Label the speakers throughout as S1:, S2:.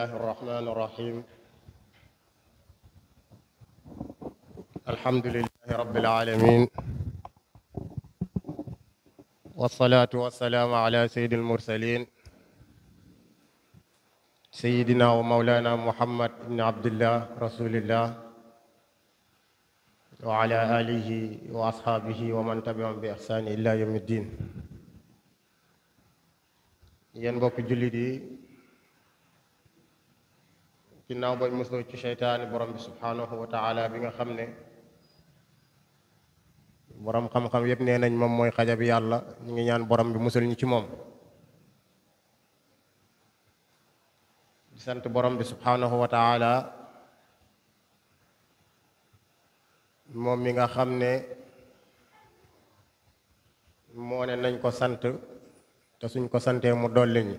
S1: الله الرحمن الرحيم الحمد لله رب العالمين والصلاة والسلام على سيد المرسلين سيدنا ومولانا محمد بن عبد الله رسول الله وعلى آله وأصحابه ومن تبعهم بإحسان إلى يوم الدين. yéen mbokk jullit yi ginnaaw bañ mosoo ci seytaani borom bi subhaanahu wa taala bi nga xam ne borom xam-xam yépp nee nañ moom mooy xaja bi yàlla, ñu ngi ñaan borom bi musal ñu ci moom. di sant borom bi subhaanahu wa taala moom mi nga xam ne moo ne nañ ko sant te suñ ko santee mu dolli ñi.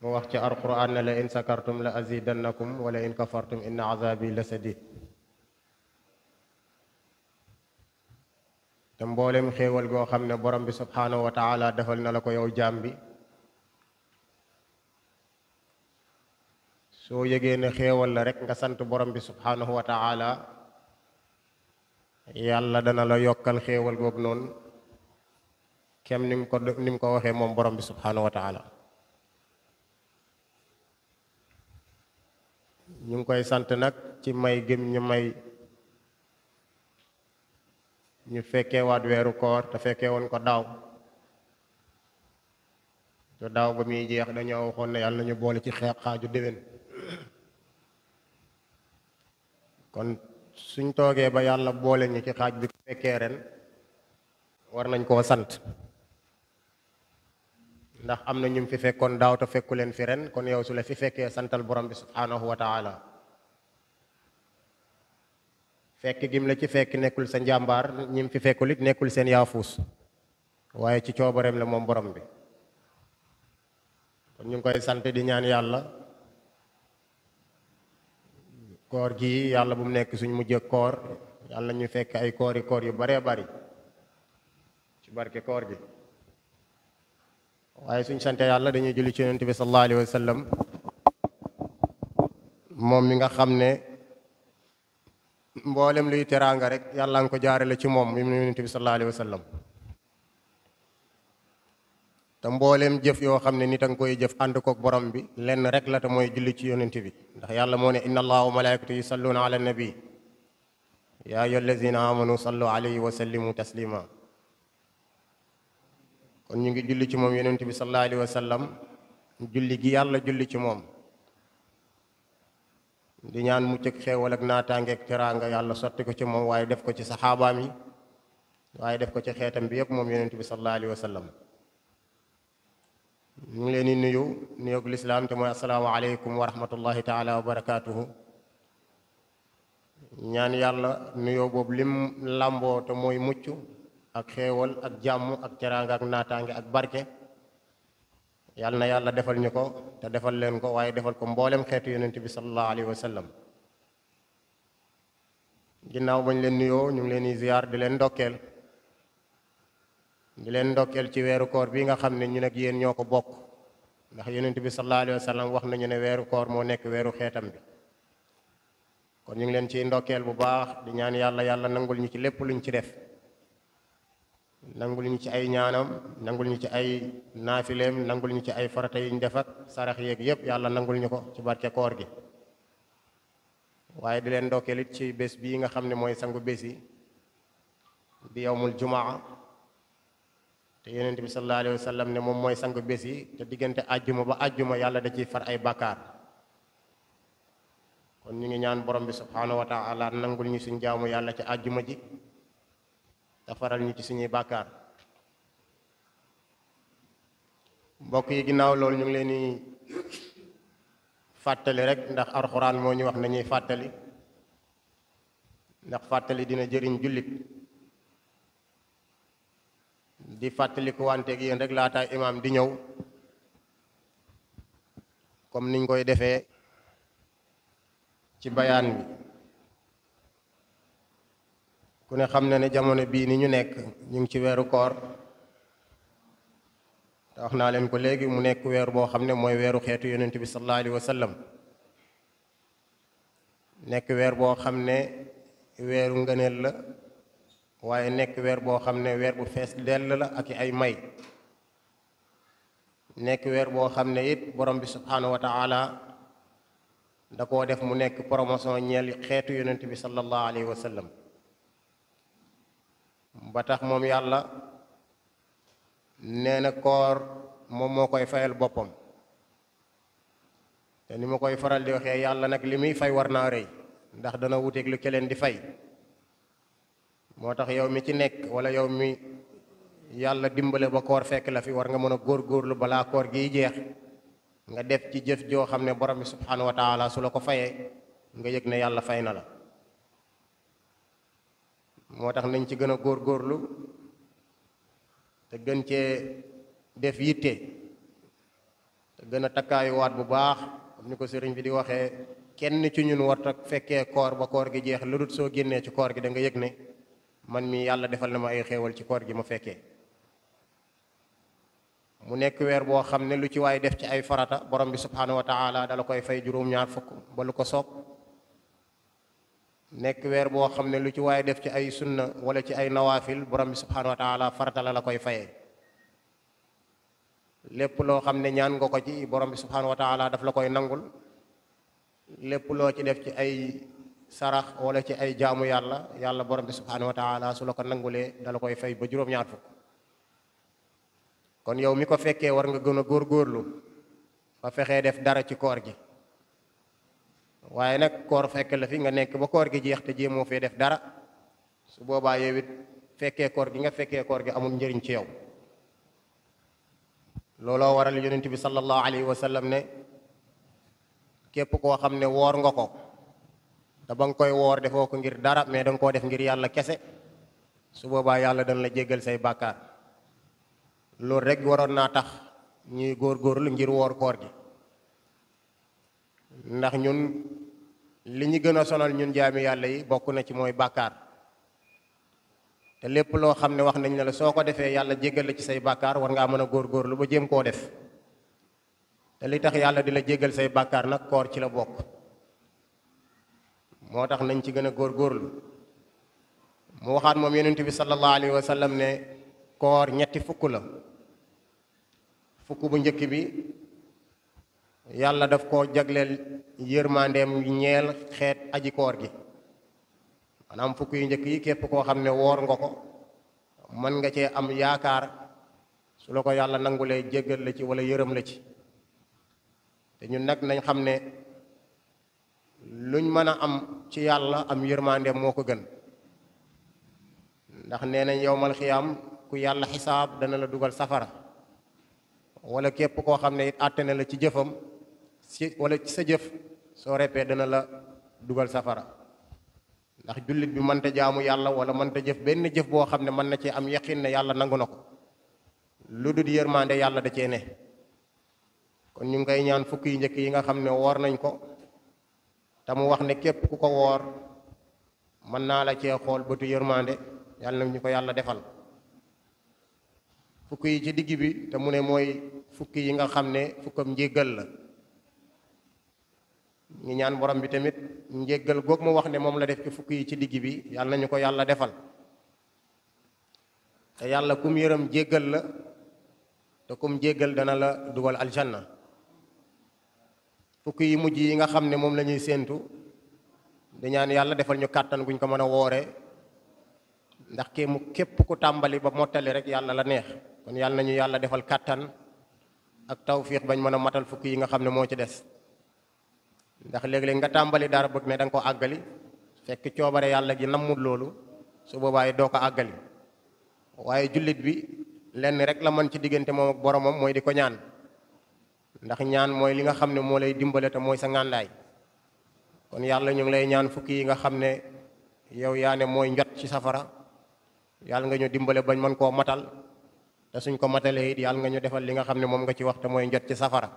S1: mu wax ci alquran ne la in sakartum la azidannakum wala in kafartum inna azabi la sadid. te mboolem xéewal goo xam ne borom bi subhaanahu wa taala defal na la ko yow jaam bi, soo yëgee ne xéewal la rek nga sant borom bi subhaanahu wa taala, yàlla dana la yokkal xéewal googu noonu kem ni mu ko waxee moom borom bi subhaanahu wa taala. ñu ngi koy sant nag ci may gëm ñu may ñu fekkee waat weeru koor te fekkee woon ko daaw. te daaw ba muy jeex dañoo waxoon ne yàlla nañu boole ci xaaju déwén. kon suñ toogee ba yàlla boole ñu ci xaaj bi fekkee ren war nañ koo sant, ndax am na ñu fi fekkoon daaw te fekku leen fi ren, kon yow su la fi fekkee santal borom bi subhaanahu wa taala. fekk gim la ci fekk nekkul sa njàmbaar, ñim fi fekkul it nekkul seen yaafuus, waaye ci coobareem la moom borom bi. kon ñu ngi koy sant di ñaan yàlla koor gi yàlla bu mu nekk suñ mujj koor, yàlla ñu fekk ay koor yu baree bari ci barke koor gi. waaye suñ sante yàlla dañuy julli ci yonent bi sallallahu alayhi wa sallam, moom mi nga xam ne mboolem luy teraanga rek yàlla nga ko jaarale ci moom mi yonent bi sallallahu alayhi wa sallam. te mboolem jëf yoo xam ne nit a nga koy jëf ànd kook borom bi lenn rek la te mooy julli ci yonent bi, ndax yàlla moo ne inna allaha wa malaikatahu yusalluna ala nabi ya ayyuha allazina amanu sallu alayhi wa sallimu taslima. kon ñu ngi julli ci moom yonent bi sallallahu alayhi wa sallam, julli gi yàlla julli ci moom, di ñaan mucc ak xéewal ak naataangeeg teraanga yàlla sotti ko ci moom, waaye def ko ci saxaabaam yi, waaye def ko ci xeetam bi yépp moom yonent bi sallallahu alayhi wa sallam. ñu ngi leen di nuyu nuyoog lislaam te mooy assalaamu aleykum wa rahmatullahi taala wa barakaatuhu. ñaan yàlla nuyoo boobu lim làmboo te mooy mucc ak xéewal ak jàmm ak teraanga ak naataange ak barke, yàlla na yàlla defal ñu ko te defal leen ko, waaye defal ko mboolem xeetu yonent bi sallallahu alayhi wa sallam. ginnaaw bañ leen nuyoo ñu ngi leen di ziyaar di leen ndokkeel ci weeru koor bi nga xam ne ñu nag yéen ñoo ko bokk, ndax yonent bi sallallahu alayhi wa sallam wax nañu ne weeru koor moo nekk weeru xeetam bi. kon ñu ngi leen ciy ndokkeel bu baax di ñaan yàlla nangul ñu ci lépp luñ ci def, nangul ñu ci ay ñaanam, nangul ñu ci ay naafileem, nangul ñu ci ay farata yiñ def ak sarax yeeg yépp yàlla nangul ñu ko ci barke koor gi. waaye di leen ndokkeel it ci bés bii nga xam ne mooy sangu bés yi di yawmul jumaa, te yonent bi sallallahu alayhi wa sallam ne moom mooy sangu bés yi, te diggante àjjuma ba àjjuma yàlla da ciy far ay bàkkaar. kon ñu ngi ñaan borom bi subhaanahu wa taala nangul ñu suñ jaamu yàlla ci àjjuma ji te faral ñu ci suñuy bàkkaar. mbokk yi ginnaaw loolu ñu ngi leen di fàttali rek, ndax alxuraan moo ñu wax nañuy fàttali, ndax fàttali dina jëriñ jullit. di fàttali ko wanteeg yéen rek laataay imaam di ñëw, comme niñ koy defee ci bayaan bi. ku ne xam na ne jamono bii ni ñu nekk ñu ngi ci weeru koor, te wax naa leen ko léegi mu nekk weer boo xam ne mooy weeru xeetu yonent bi sallallahu alayhi wa sallam nekk weer boo xam ne weeru ngëneel la waaye nekk weer boo xam ne weer bu fees dell la ak ay may nekk weer boo xam ne it borom bi subhanahu wa taala da koo def mu nekk promotion ñeel xeetu yonent bi sallallahu alayhi wa sallam ba tax moom yàlla nee na koor moom moo koy fayal boppam te ni ma koy faral di waxee yàlla nag li muy fay war naa rëy ndax dana wuteeg lu keleen di fay moo tax yow mi ci nekk wala yow mi yàlla dimbale ba koor fekk la fi war nga mën a góorgóorlu balaa koor gi jeex nga def ci jëf joo xam ne borom bi subhanahu wa taala su la ko fayee nga yëg ne yàlla fay na la moo tax nañ ci gën a góorgóorlu te gën cee def yitte te gën a takkaayuwaat bu baax comme ni ko sëriñ bi di waxee kenn ci ñun warta fekkee koor ba koor gi jeex lu dul soo génnee ci koor gi da nga yëg ne man mi yàlla defal na ma ay xéewal ci koor gi ma fekkee mu nekk weer boo xam ne lu ci waay def ci ay farata borom bi subhanahu wa taala dala koy fay juróom-ñaar fukk ba lu ko soob nekk weer boo xam ne lu ci waay def ci ay sunna wala ci ay nawaafil borom bi subhanahu wa taala farata la koy fayee lépp loo xam ne ñaan nga ko ci borom bi subhanahu wa taala daf la koy nangul lépp loo ci def ci ay sarax wala ci ay jaamu yàlla yàlla borom bi subhanahu wa taala su la ko nangulee dala koy fay ba juróom-ñaar fukk kon yow mi ko fekkee war nga gën a góorgóorlu ba fexee def dara ci koor gi waaye nag koor fekk la fi nga nekk ba koor gi jeex te jéemoo fee def dara su boobaa yow it fekkee koor gi nga fekkee koor gi amul njëriñ ci yow looloo waral yonent bi sallallahu alayhi wa sallam ne képp koo xam ne woor nga ko te ba nga koy woor defoo ko ngir dara mais da nga koo def ngir yàlla kese su boobaa yàlla dana la jéggal say bàkkaar loolu rek waroon naa tax ñuy góorgóorlu ngir woor koor gi ndax ñun li ñu gën a sonal ñun jaami yàlla yi bokk na ci mooy bàkkaar te lépp loo xam ne wax nañ ne la soo ko defee yàlla jéggal la ci say bàkkaar war ngaa mën a góorgóorlu ba jéem koo def te li tax yàlla di la jéggal say bàkkaar nag koor ci la bokk moo tax nañ ci gën a góorgóorlu mu waxaat moom yonent bi sallallahu alayhi wa sallam ne koor ñetti fukk la fukk bu njëkk bi yàlla daf koo jagleel yërmandeem ñeel xeet aji koor gi maanaam fukk yu njëkk yi képp koo xam ne woor nga ko mën nga cee am yaakaar su la ko yàlla nangulee jéggal la ci wala yërëm la ci te ñun nag nañ xam ne luñ mën a am ci yàlla am yërmandeem moo ko gën ndax nee nañ yowmal xiyaam ku yàlla xisaab dana la dugal safara wala képp koo xam ne it àtte na la ci jëfam si wala ci sa jëf soo reppee dana la dugal safara ndax jullit bi mënta jaamu yàlla wala mënta jëf benn jëf boo xam ne mën na cee am yaqin ne yàlla nangu na ko lu dul yërmande yàlla da cee ne kon ñu ngi koy ñaan fukk yu njëkk yi nga xam ne woor nañ ko te mu wax ne képp ku ko woor mën naa la cee xool bëtu yërmande yàlla na ñu ko yàlla defal fukk yi ci digg bi te mu ne mooy fukki yi nga xam ne fukkam njéggal la ñu ñaan borom bi tamit njéggal goog mu wax ne moom la def ci fukk yi ci digg bi yàlla nañu ko yàlla defal te yàlla kum yërëm jéggal la te kum jéggal dana la dugal aljanna fukk yi mujj yi nga xam ne moom la ñuy séentu di ñaan yàlla defal ñu kàttan guñ ko mën a woore ndax képp ku tàmbali ba mottali rek yàlla la neex kon yàlla nañu yàlla defal kàttan ak tawfiq bañ mën a matal fukk yi nga xam ne moo ci des ndax léeg-léeg nga tàmbali dara bëgg ne da nga ko àggali fekk coobare yàlla gi nammul loolu su boobaa doo ko àggali waaye jullit bi lenn rek la mën ci diggante moom ak boromam mooy di ko ñaan ndax ñaan mooy li nga xam ne moo lay dimbale te mooy sa ngàndaay kon yàlla ñu ngi lay ñaan fukki yi nga xam ne yow yaa ne mooy njot ci safara yàlla nga ñu dimbale bañ mën koo matal te suñ ko matalee it yàlla nga ñu defal li nga xam ne moom nga ci wax te mooy njot ci safara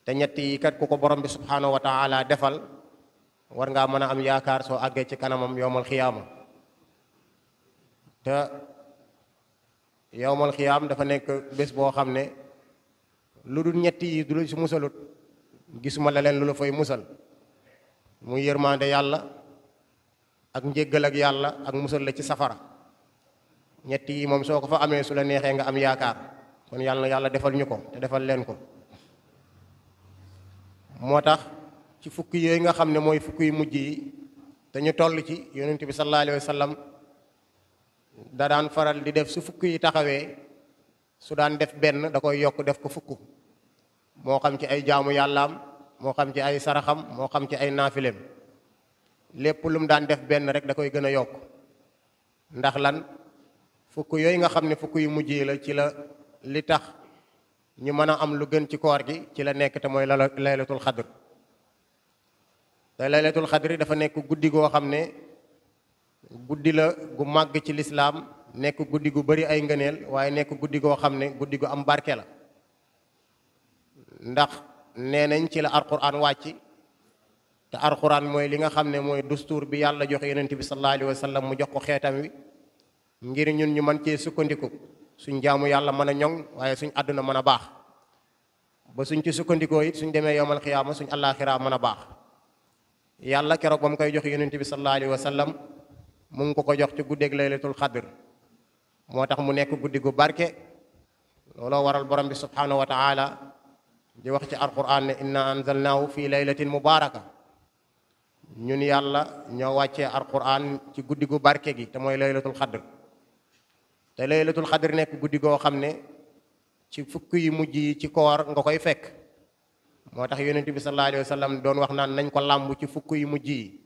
S1: te ñett yi kat ku ko borom bi subhanahu wa taala defal war ngaa mën a am yaakaar soo àggee ci kanamam yowmal xiyaama te yowmal xiyaam dafa nekk bés boo xam ne lu dul ñetti yi du la si musalut gisuma la leen lu la fay musal muy yërmande yàlla ak njéggal ak yàlla ak musal la ci safara ñetti yi moom soo ko fa amee su la neexee nga am yaakaar kon yàlla na yàlla defal ñu ko te defal leen ko. moo tax ci fukki yooyu nga xam ne mooy fukki yu mujj yi te ñu toll ci yonent bi sallallahu alayhi wa sallam da daan faral di def su fukki yi taxawee su daan def benn da koy yokk def ko fukk moo xam ci ay jaamu yàllaam moo xam ci ay saraxam moo xam ci ay naafileem lépp lu mu daan def benn rek da koy gën a yokk ndax lan fukk yooyu nga xam ne fukk yu mujj yi la ci la li tax ñu mën a am lu gën ci koor gi ci la nekk te mooy laylatul xadr te laylatul xadri dafa nekk guddi goo xam ne guddi la gu màgg ci lislaam nekk guddi gu bari ay ngëneel waaye nekk guddi goo xam ne guddi gu am barke la ndax nee nañ ci la alquran wàcc te alquran mooy li nga xam ne mooy dustuur bi yàlla jox yonent bi sallallahu alayhi wa sallam mu jox ko xeetam wi ngir ñun ñu mën cee sukkandiku suñ jaamu yàlla mën a ñoŋ waaye suñ àdduna mën a baax ba suñ ci sukkandikoo it suñ demee yowmal xiyaama suñ àllaaxira mën a baax yàlla keroog ba mu koy jox yonent bi sallallahu alayhi wa sallam mu ngi ko jox ci guddeeg laylatul xadr moo tax mu nekk guddi gu barke looloo waral borom bi subhanahu wa taala di wax ci alquran ne inna anzalnaahu fi laylatin mubaraka ñun yàlla ñoo wàccee alquran ci guddi gu barke gi te mooy laylatul xadr te laylatul xadr nekk guddi goo xam ne ci fukk yu mujj yi ci koor nga koy fekk moo tax yonent bi sallallahu alayhi wa sallam doon wax naan nañ ko làmb ci fukk yu mujj yi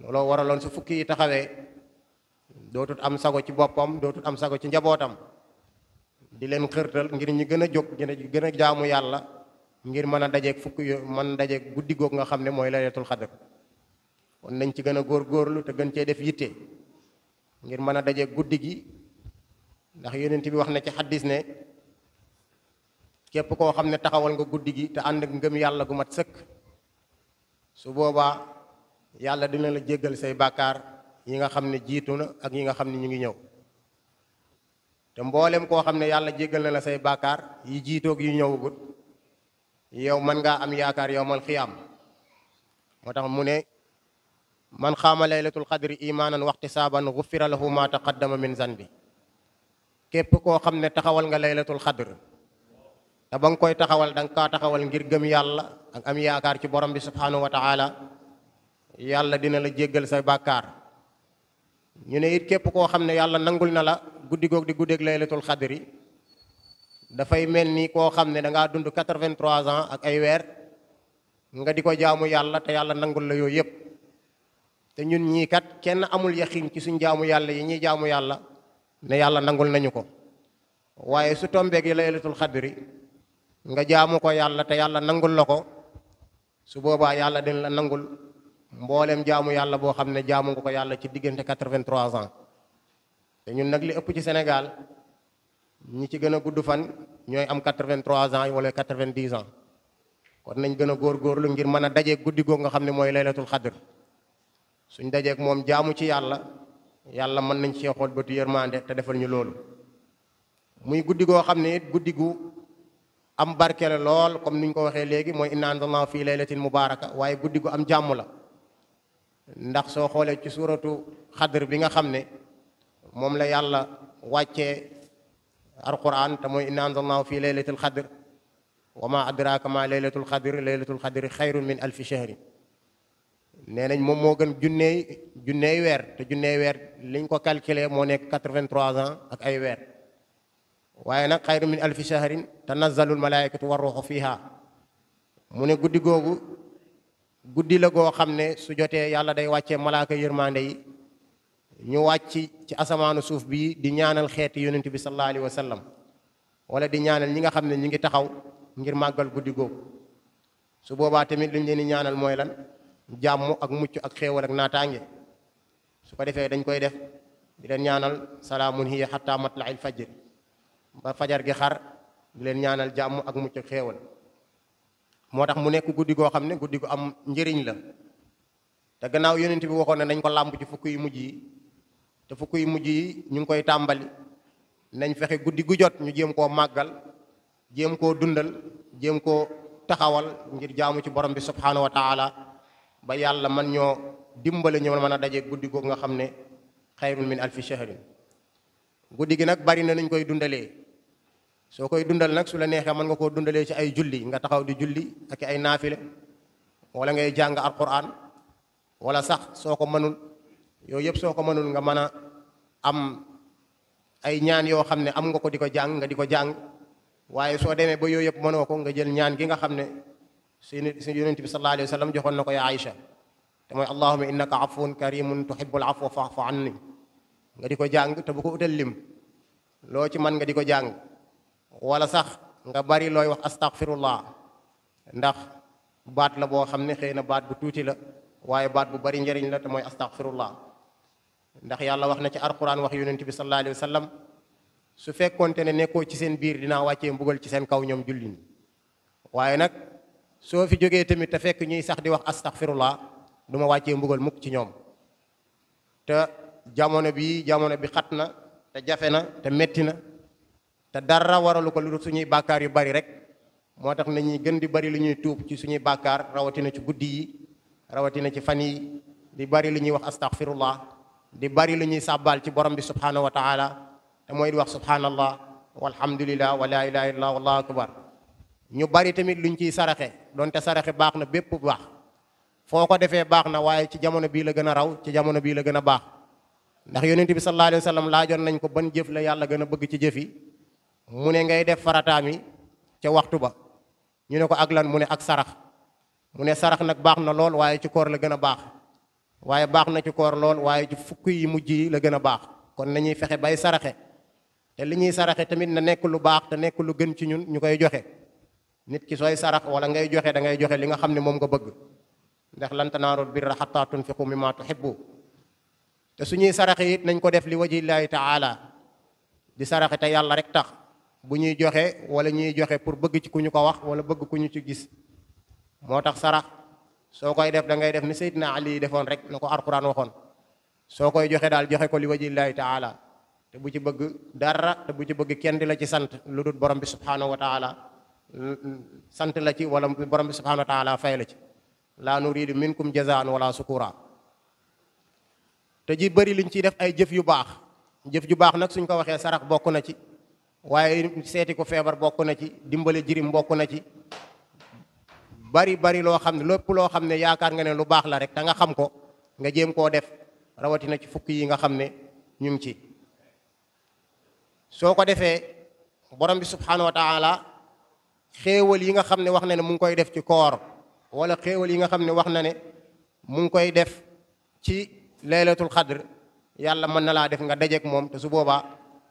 S1: looloo waraloon su fukki yi taxawee dootut am sago ci boppam dootut am sago ci njabootam di leen xërtal ngir ñu gën a jóg gën a jaamu yàlla ngir mën a dajeeg fukk yu mën dajeeg guddi goog nga xam ne mooy laylatul xadr kon nañ ci gën a góorgóorlu te gën cee def yitte ngir mën a dajeeg guddi gi ndax yonent bi wax na ci xaddis ne képp koo xam ne taxawal nga guddi gi te ànd ak ngëm yàlla gu mat sëkk su boobaa yàlla dina la jéggal say bàkkaar yi nga xam ne jiitu na ak yi nga xam ne ñu ngi ñëw te mboolem koo xam ne yàlla jéggal na la say bàkkaar yi jiitoog yu ñëwagut yow mën ngaa am yaakaar yowmal xiyaam moo tax mu ne man xaama laylatul xadri imaanan waxtisaaban gufira lahu ma taqaddama min zanbi képp koo xam ne taxawal nga laylatul xadr te ba nga koy taxawal da nga kaa taxawal ngir gëm yàlla ak am yaakaar ci borom bi subhanahu wa taala yàlla dina la jéggal say bàkkaar ñu ne it képp koo xam ne yàlla nangul na la guddi goog di guddeeg laylatul xadri dafay mel ni koo xam ne da ngaa dund 83 ans ak ay weer nga di ko jaamu yàlla te yàlla nangul la yooyu yëpp te ñun ñii kat kenn amul yaqiin ci suñ jaamu yàlla yi ñuy jaamu yàlla ne yàlla nangul nañu ko waaye su tombeeg yi laylatul xadri nga jaamu ko yàlla te yàlla nangul la ko su boobaa yàlla dina la nangul mboolem jaamu yàlla boo xam ne jaamu nga ko yàlla ci diggante 83 ans te ñun nag li ëpp ci Sénégal ñi ci gën a gudd fan ñooy am 83 ans wala 90 ans kon nañ gën a góorgóorlu ngir mën a dajeeg guddi googu nga xam ne mooy laylatul xadr suñ dajeeg moom jaamu ci yàlla yàlla mën nañ cee xool bëtu yërmande te defal ñu loolu muy guddi goo xam ne it guddi gu am barke la lool comme niñ ko waxee léegi mooy inna anzalnaahu fii laylatin mubaaraka waaye guddi gu am jàmm la ndax soo xoolee ci suuratu xadr bi nga xam ne moom la yàlla wàccee alquran te mooy inna anzalnaahu fii laylatil xadr wa ma adraaka ma laylatul xadr xayrun min alfi shahrin nee nañ moom moo gën junneey weer te junneey weer liñ ko calculé moo nekk 83 ans ak ay weer waaye nag xayru min alfi shahrin tanazzalul malaikatu war ruuxu fiha mu ne guddi googu guddi la goo xam ne su jotee yàlla day wàccee malaaka yërmande yi ñu wàcc ci asamaanu suuf bi di ñaanal xeeti yonent bi sallallahu alayhi wa sallam wala di ñaanal ñi nga xam ne ñu ngi taxaw ngir màggal guddi googu su boobaa tamit liñ leen di ñaanal mooy lan jàmm ak mucc ak xéewal ak naataange su ko defee dañ koy def di leen ñaanal salaamun hiya hatta matla'il fajr ba fajar gi xar di leen ñaanal jàmm ak mucc ak xéewal moo tax mu nekk guddi goo xam ne guddi gu am njëriñ la te gannaaw yonent bi waxoon ne nañ ko làmb ci fukk yu mujj yi te fukk yu mujj yi ñu ngi koy tàmbali nañ fexe guddi gu jot ñu jéem koo màggal jéem koo dundal jéem koo taxawal ngir jaamu ci borom bi subhanahu wa taala ba yàlla man ñoo dimbale ñu mën a daje guddi googu nga xam ne xayrun min alfi shahrin. guddi gi nag bari na nuñ koy dundalee. soo koy dundal nag su la neexee mën nga koo dundalee ci ay julli nga taxaw di julli ak ay naafile wala ngay jàng alquran wala sax soo ko mënul yooyu yëpp soo ko mënul nga mën a am ay ñaan yoo xam ne am nga ko di ko jàng nga di ko jàng. waaye soo demee ba yooyu yëpp mënoo ko nga jël ñaan gi nga xam ne si yonent bi sallallahu alayhi wa sallam joxoon na ko ya Aïcha te mooy allahumma innaka afuwun karimun tuhibbul afwa fa'fu anni nga di ko jàng te bu ko utal lim loo ci mën nga di ko jàng. wala sax nga bari looy wax astaghfirullah ndax baat la boo xam ne xëy na baat bu tuuti la waaye baat bu bari njëriñ la te mooy astaghfirullah ndax yàlla wax na ci alquran wax yonent bi sallallahu alayhi wa sallam su fekkoonte ne nekkoo ci seen biir dinaa wàccee mbugal ci seen kaw ñoom julli ñi waaye nag soo fi jógee tamit te fekk ñuy sax di wax astaghfirullah du ma wàccee mbugal mukk ci ñoom. te jamono bi xat na te jafe na te metti na te dara waralu ko lu dul suñuy bàkkaar yu bari rek moo tax nañuy gën di bari lu ñuy tuub ci suñuy bàkkaar rawatina ci guddi yi rawatina ci fan yi di bari lu ñuy wax astaghfirullah di bari lu ñuy sàbbaal ci borom bi subhanahu wa taala te mooy di wax subhanallah walhamdulillah wa la ilaha illallah wallahu akbar. ñu bari tamit luñ ciy saraxe donte saraxe baax na bépp baax foo ko defee baax na waaye ci jamono bii la gën a raw ci jamono bii la gën a baax ndax yonent bi sallallahu alayhi wa sallam laajoon nañ ko ban jëf la yàlla gën a bëgg ci jëf yi mu ne ngay def farataam yi ca waxtu ba ñu ne ko ak lan mu ne ak sarax mu ne sarax nag baax na lool waaye ci koor la gën a baax waaye baax na ci koor lool waaye ci fukk yi mujj yi la gën a baax kon nañuy fexe bay saraxe te li ñuy saraxe tamit na nekk lu baax te nekk lu gën ci ñun ñu koy joxe. nit ki sooy sarax wala ngay joxe da ngay joxe li nga xam ne moom nga bëgg ndax lan tanaalul birra hattaa tunfiqu mimmaa tuhibbu te suñuy saraxe it nañ ko def li wajhillaahi taala di saraxe te yàlla rek tax bu ñuy joxe wala ñuy joxe pour bëgg ci ku ñu ko wax wala bëgg ku ñu ci gis. moo tax sarax soo koy def da ngay def ni Seydina Ali defoon rek na ko alquran waxoon soo koy joxe daal joxe ko li wajhillaahi taala te bu ci bëgg dara te bu ci bëgg kenn di la ci sant lu dul borom bi subhanahu wa taala sant la ci wala borom bi subhanahu wa taala fay la ci laa nuridu minkum jazaan wala sukura. te ji bëri liñ ciy def ay jëf yu baax jëf ju baax nag suñ ko waxee sarax bokk na ci waaye seeti ko feebar bokk na ci dimbale jirim bokk na ci bari loo xam ne lépp loo xam ne yaakaar nga ne lu baax la rek te nga xam ko nga jéem koo def rawatina ci fukk yi nga xam ne ñu ngi ci. soo ko defee borom bi subhanahu wa taala xéewal yi nga xam ne wax na ne mu ngi koy def ci koor wala xéewal yi nga xam ne wax na ne mu ngi koy def ci laylatul xadr yàlla mën na laa def nga dajeek moom te su boobaa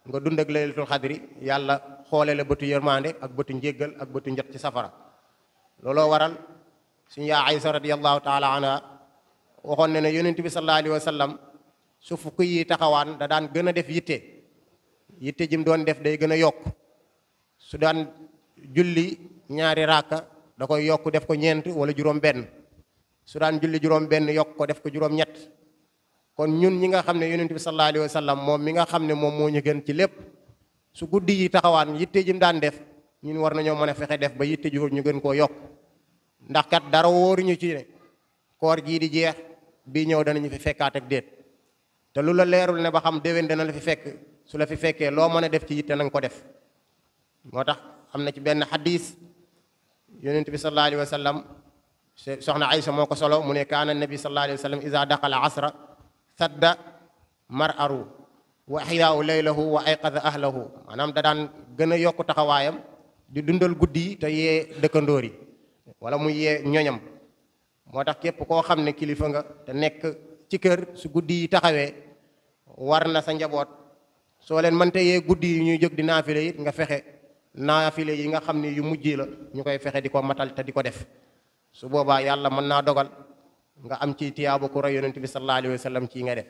S1: nga dund ak laylatul xadri yàlla xoole la bëtu yërmande ak bëtu njéggal ak bëtu njot ci safara. looloo waral suñu yaa Aysa radiyallahu taala anha waxoon na ne yonent bi sallallahu alayhi wa sallam su fukk yi taxawaan da daan gën a def yitte jim doon def day gën a yokk su daan julli ñaari raaka da koy yokk def ko ñeent wala juróom benn su daan julli juróom benn yokk ko def ko juróom ñett. kon ñun ñi nga xam ne yonent bi sallallahu alayhi wa sallam moom mi nga xam ne moom moo ñu gën ci lépp su guddi yi taxawaan yitte jim daan def ñun war nañoo mën a fexe def ba yitte ju ñu gën koo yokk ndax kat dara wóoruñu ci ne koor gii di jeex bii ñëw danañu fi fekkaat ak déet te lu la leerul ne ba xam déwén dana la fi fekk su la fi fekkee loo mën a def ci yitte na nga ko def. moo tax am na ci benn xadis yonent bi sallallahu alayhi wa sallam soxna Aysa moo ko solo mu ne kaana nabi sallallahu alayhi wa sallam iza daqala asra sadda mar'aru wa ahyaa'u laylahu wa ayqadha ahlahu maanaam da daan gën a yokk taxawaayam di dundal guddi yi te yee dëkkandoor yi wala mu yee ñoñam. moo tax képp koo xam ne kilifa nga te nekk ci kër su guddi yi taxawee war na sa njaboot soo leen mënte yee guddi yi ñuy jóg di naafile it nga fexe naafile yi nga xam ne yu mujj la ñu koy fexe di ko matal te di ko def su boobaa yàlla mën naa dogal nga am ci tiyaabu ku roy yonent bi sallallahu alayhi wa sallam ci nga def.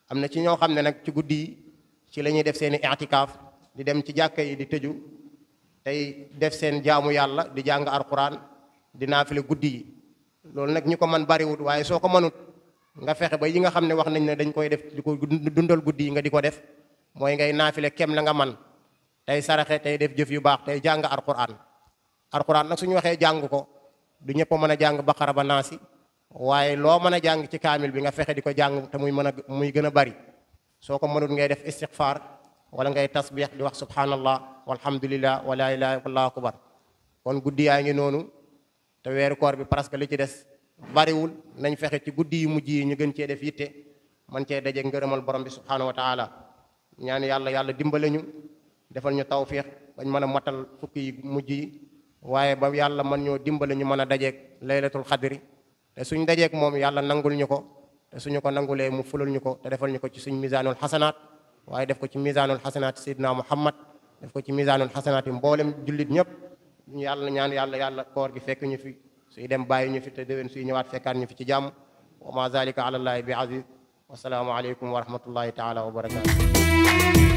S1: am na ci ñoo xam ne nag ci guddi yi ci la ñuy def seen i i'tikaaf di dem ci jàkka yi di tëju tey def seen jaamu yàlla di jàng alquran di naafile guddi yi loolu nag ñu ko mën bariwut waaye soo ko mënut nga fexe ba yi nga xam ne wax nañ ne dañ koy def di ko dundal guddi yi nga di ko def mooy ngay naafile kem la nga man tey saraxe tey def jëf yu baax tey jàng alquran nag suñu waxee jàng ko du ñëpp a mën a jàng baqara ba naasi waaye loo mën a jàng ci kaamil bi nga fexe di ko jàng te muy gën a bari soo ko mënut ngay def istighfar wala ngay tasbih di wax subhanallah walhamdulillah wa la ilaha illallah akbar kon guddi yaa ngi noonu te weeru koor bi presque li ci des bariwul nañ fexe ci guddi yu mujj yi ñu gën cee def yitte man cee daje ngërëmal borom bi subhanahu wa taala ñaan yàlla dimbale ñu defal ñu tawfiq bañ mën a matal fukki yi mujj yi waaye ba yàlla mën ñoo dimbale ñu mën a dajeeg laylatul xadri te suñ dajeeg moom yàlla nangul ñu ko te suñu ko nangulee mu fulal ñu ko te defal ñu ko ci suñ misaanul xasanaat waaye def ko ci misaanul xasanaat Seydina Muhammad def ko ci misaanul xasanaat yi mboolem jullit ñëpp yàlla ñaan yàlla koor gi fekk ñu fi suy dem bàyyi ñu fi te déwén suy ñëwaat fekkaat ñu fi ci jàmm wa ma zalika ala allahi bi aziz wa salaamu aleykum wa rahmatullahi taala wa barakatuh